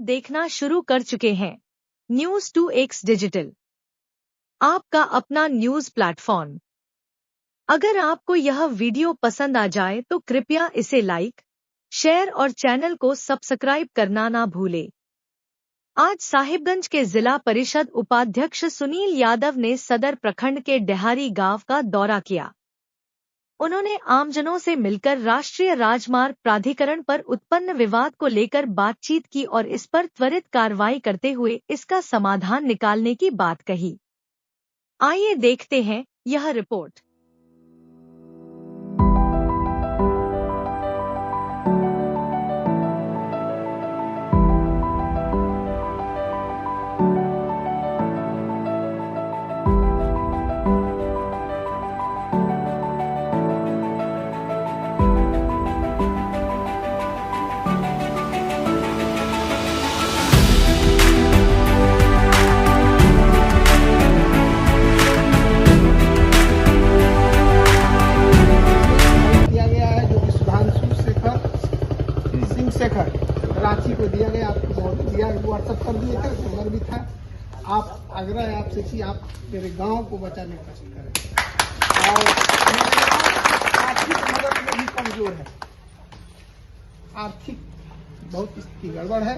देखना शुरू कर चुके हैं। न्यूज 2x डिजिटल, आपका अपना न्यूज प्लेटफॉर्म। अगर आपको यह वीडियो पसंद आ जाए तो कृपया इसे लाइक, शेयर और चैनल को सब्सक्राइब करना ना भूलें। आज साहिबगंज के जिला परिषद उपाध्यक्ष सुनील यादव ने सदर प्रखंड के डेहारी गांव का दौरा किया। उन्होंने आमजनों से मिलकर राष्ट्रीय राजमार्ग प्राधिकरण पर उत्पन्न विवाद को लेकर बातचीत की और इस पर त्वरित कार्रवाई करते हुए इसका समाधान निकालने की बात कही। आइए देखते हैं यह रिपोर्ट। रांची को दिया गया, आपको दिया, व्हाट्सएप कर दिए थे, नंबर भी था। आप आग्रह है आपसे कि आप मेरे गांव को बचाने का कोशिश करें। और आर्थिक मदद में भी कमजोर है, आर्थिक बहुत स्थिति गड़बड़ है।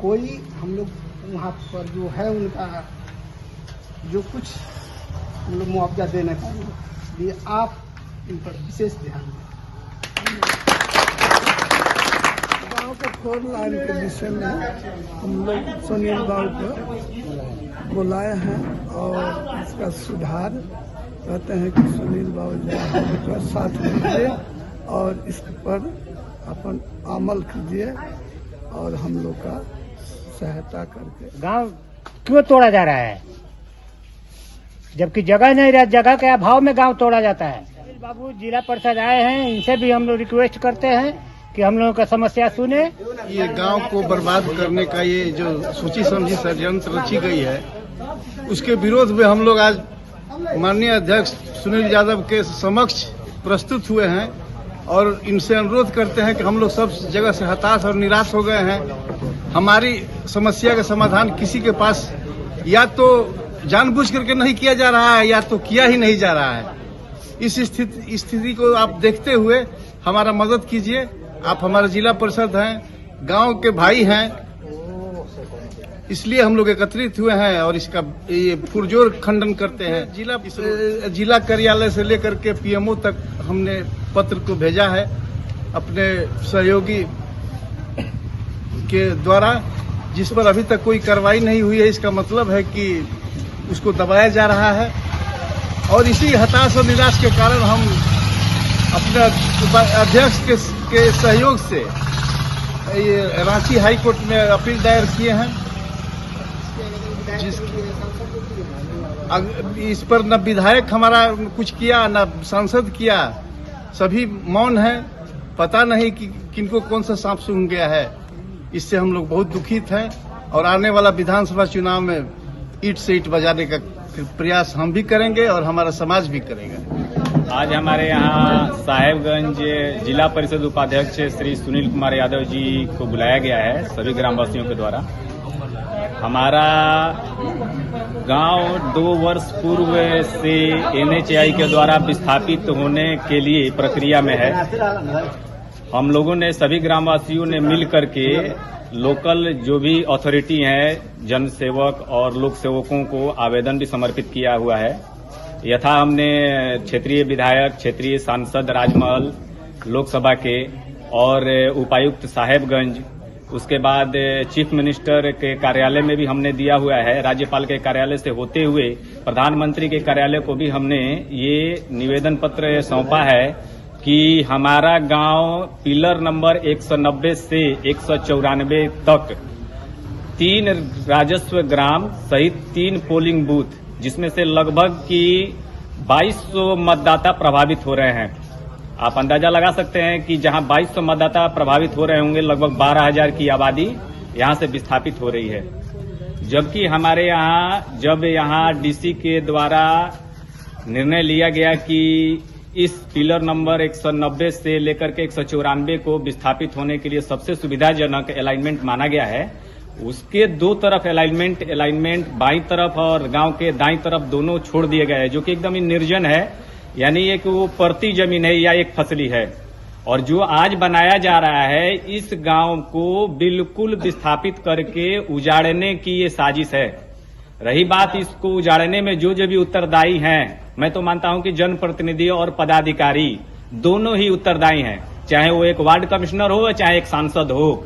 कोई हम लोग वहाँ पर जो है उनका जो कुछ हम लोग मुआवजा देना चाहिए, आप इन पर विशेष ध्यान दें। के 4 लाइन के विषय में हम लोग सुनील बाबू को बुलाए हैं और इसका सुधार कहते हैं कि सुनील बाबू जो साथ दीजिए और इस पर अपन अमल कीजिए और हम लोग का सहायता करके। गांव क्यों तोड़ा जा रहा है जबकि जगह नहीं रहा, जगह के अभाव में गांव तोड़ा जाता है। सुनील बाबू जिला परिषद आए हैं, इनसे भी हम लोग रिक्वेस्ट करते हैं कि हम लोगों का समस्या सुने। ये गांव को बर्बाद करने का ये जो सोची समझी षड्यंत्र रची गई है, उसके विरोध में हम लोग आज माननीय अध्यक्ष सुनील यादव के समक्ष प्रस्तुत हुए हैं और इनसे अनुरोध करते हैं कि हम लोग सब जगह से हताश और निराश हो गए हैं। हमारी समस्या का समाधान किसी के पास या तो जानबूझ करके नहीं किया जा रहा है या तो किया ही नहीं जा रहा है। इस स्थिति को आप देखते हुए हमारा मदद कीजिए। आप हमारा जिला परिषद हैं, गांव के भाई हैं, इसलिए हम लोग एकत्रित हुए हैं और इसका ये पुरजोर खंडन करते हैं। जिला कार्यालय से लेकर के पीएमओ तक हमने पत्र को भेजा है अपने सहयोगी के द्वारा, जिस पर अभी तक कोई कार्रवाई नहीं हुई है। इसका मतलब है कि उसको दबाया जा रहा है और इसी हताश और निराश के कारण हम अपने अध्यक्ष के सहयोग से ये रांची हाई कोर्ट में अपील दायर किए हैं। इस पर न विधायक हमारा कुछ किया न सांसद किया, सभी मौन है। पता नहीं कि किनको कौन सा सांप सूंघ गया है। इससे हम लोग बहुत दुखित हैं और आने वाला विधानसभा चुनाव में ईंट से ईंट बजाने का प्रयास हम भी करेंगे और हमारा समाज भी करेगा। आज हमारे यहाँ साहिबगंज जिला परिषद उपाध्यक्ष श्री सुनील कुमार यादव जी को बुलाया गया है सभी ग्रामवासियों के द्वारा। हमारा गांव 2 वर्ष पूर्व से NHAI के द्वारा विस्थापित होने के लिए प्रक्रिया में है। हम लोगों ने सभी ग्रामवासियों ने मिल करके लोकल जो भी अथॉरिटी हैं, जन सेवक और लोक सेवकों को आवेदन भी समर्पित किया हुआ है। यथा हमने क्षेत्रीय विधायक, क्षेत्रीय सांसद राजमहल लोकसभा के और उपायुक्त साहेबगंज, उसके बाद चीफ मिनिस्टर के कार्यालय में भी हमने दिया हुआ है। राज्यपाल के कार्यालय से होते हुए प्रधानमंत्री के कार्यालय को भी हमने ये निवेदन पत्र सौंपा है कि हमारा गांव पिलर नंबर 190 से 194 तक 3 राजस्व ग्राम सहित 3 पोलिंग बूथ, जिसमें से लगभग की 2200 मतदाता प्रभावित हो रहे हैं। आप अंदाजा लगा सकते हैं कि जहां 2200 मतदाता प्रभावित हो रहे होंगे, लगभग 12,000 की आबादी यहां से विस्थापित हो रही है। जबकि हमारे यहाँ जब यहाँ डीसी के द्वारा निर्णय लिया गया कि इस पिलर नंबर 190 से लेकर के 194 को विस्थापित होने के लिए सबसे सुविधाजनक अलाइनमेंट माना गया है, उसके दो तरफ अलाइनमेंट बाईं तरफ और गांव के दाईं तरफ दोनों छोड़ दिए गए हैं, जो कि एकदम ही निर्जन है, यानी एक वो परती जमीन है या एक फसली है। और जो आज बनाया जा रहा है, इस गांव को बिल्कुल विस्थापित करके उजाड़ने की ये साजिश है। रही बात इसको उजाड़ने में जो भी उत्तरदायी हैं, मैं तो मानता हूं कि जनप्रतिनिधि और पदाधिकारी दोनों ही उत्तरदायी हैं, चाहे वो एक वार्ड कमिश्नर हो चाहे एक सांसद हो।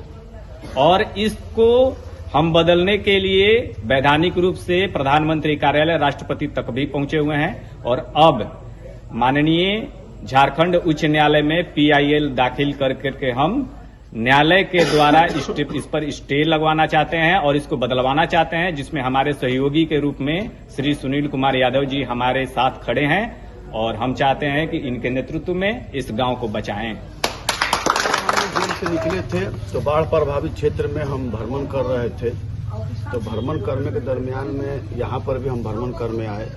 और इसको हम बदलने के लिए वैधानिक रूप से प्रधानमंत्री कार्यालय, राष्ट्रपति तक भी पहुंचे हुए हैं। और अब माननीय झारखंड उच्च न्यायालय में PIL दाखिल करके हम न्यायालय के द्वारा इस पर स्टे लगवाना चाहते हैं और इसको बदलवाना चाहते हैं, जिसमें हमारे सहयोगी के रूप में श्री सुनील कुमार यादव जी हमारे साथ खड़े हैं। और हम चाहते हैं कि इनके नेतृत्व में इस गांव को बचाएं। जेल से निकले थे तो बाढ़ प्रभावित क्षेत्र में हम भ्रमण कर रहे थे, तो भ्रमण करने के दरमियान में यहाँ पर भी हम भ्रमण करने आए।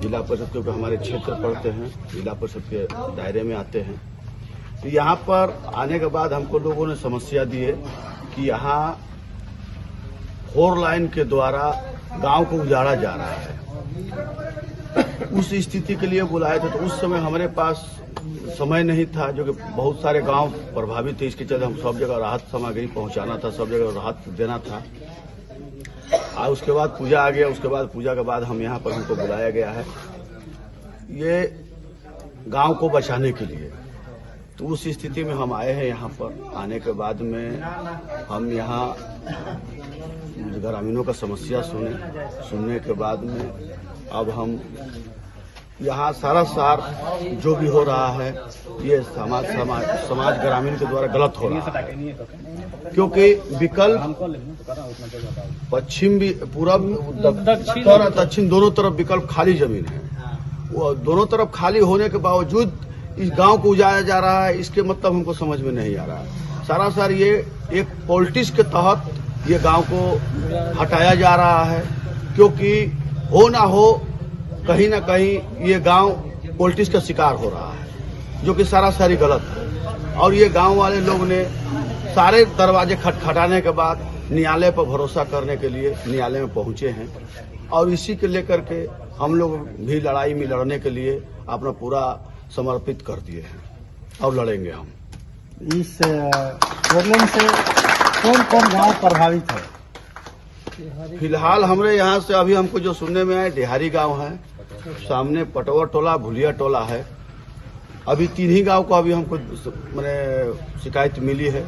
जिला परिषद क्योंकि हमारे क्षेत्र पड़ते हैं, जिला परिषद के दायरे में आते हैं। तो यहाँ पर आने के बाद हमको लोगों ने समस्या दी है कि यहाँ 4 लाइन के द्वारा गांव को उजाड़ा जा रहा है। उस स्थिति के लिए बुलाए थे, तो उस समय हमारे पास समय नहीं था, जो कि बहुत सारे गांव प्रभावित थे। इसके चलते हम सब जगह राहत सामग्री पहुंचाना था, सब जगह राहत देना था। और उसके बाद पूजा आ गया। उसके बाद पूजा के बाद हम यहाँ पर हमको बुलाया गया है ये गांव को बचाने के लिए। तो उस स्थिति में हम आए हैं यहाँ पर। आने के बाद में हम यहाँ ग्रामीणों का समस्या सुनने के बाद में अब हम यहाँ सारा सार जो भी हो रहा है ये समाज ग्रामीण के द्वारा गलत हो रहा है, क्योंकि विकल्प पश्चिम भी पूरब दक्षिण दोनों तरफ विकल्प खाली जमीन है। वो दोनों तरफ खाली होने के बावजूद इस गांव को उजाड़ा जा रहा है। इसके मतलब हमको समझ में नहीं आ रहा है। सारा सार ये एक पॉलिटिक्स के तहत ये गांव को हटाया जा रहा है, क्योंकि हो ना हो कहीं ना कहीं ये गांव पॉलिटिक्स का शिकार हो रहा है, जो कि सारा सारी गलत है। और ये गांव वाले लोग ने सारे दरवाजे खटखटाने के बाद न्यायालय पर भरोसा करने के लिए न्यायालय में पहुंचे हैं। और इसी के लेकर के हम लोग भी लड़ाई में लड़ने के लिए अपना पूरा समर्पित कर दिए हैं और लड़ेंगे हम। इस प्रॉब्लम से कौन कौन गांव प्रभावित है? फिलहाल हमारे यहाँ से अभी हमको जो सुनने में आया डेहारी गांव है, सामने पटवा टोला, भुलिया टोला है। अभी 3 ही गांव को अभी हमको शिकायत मिली है।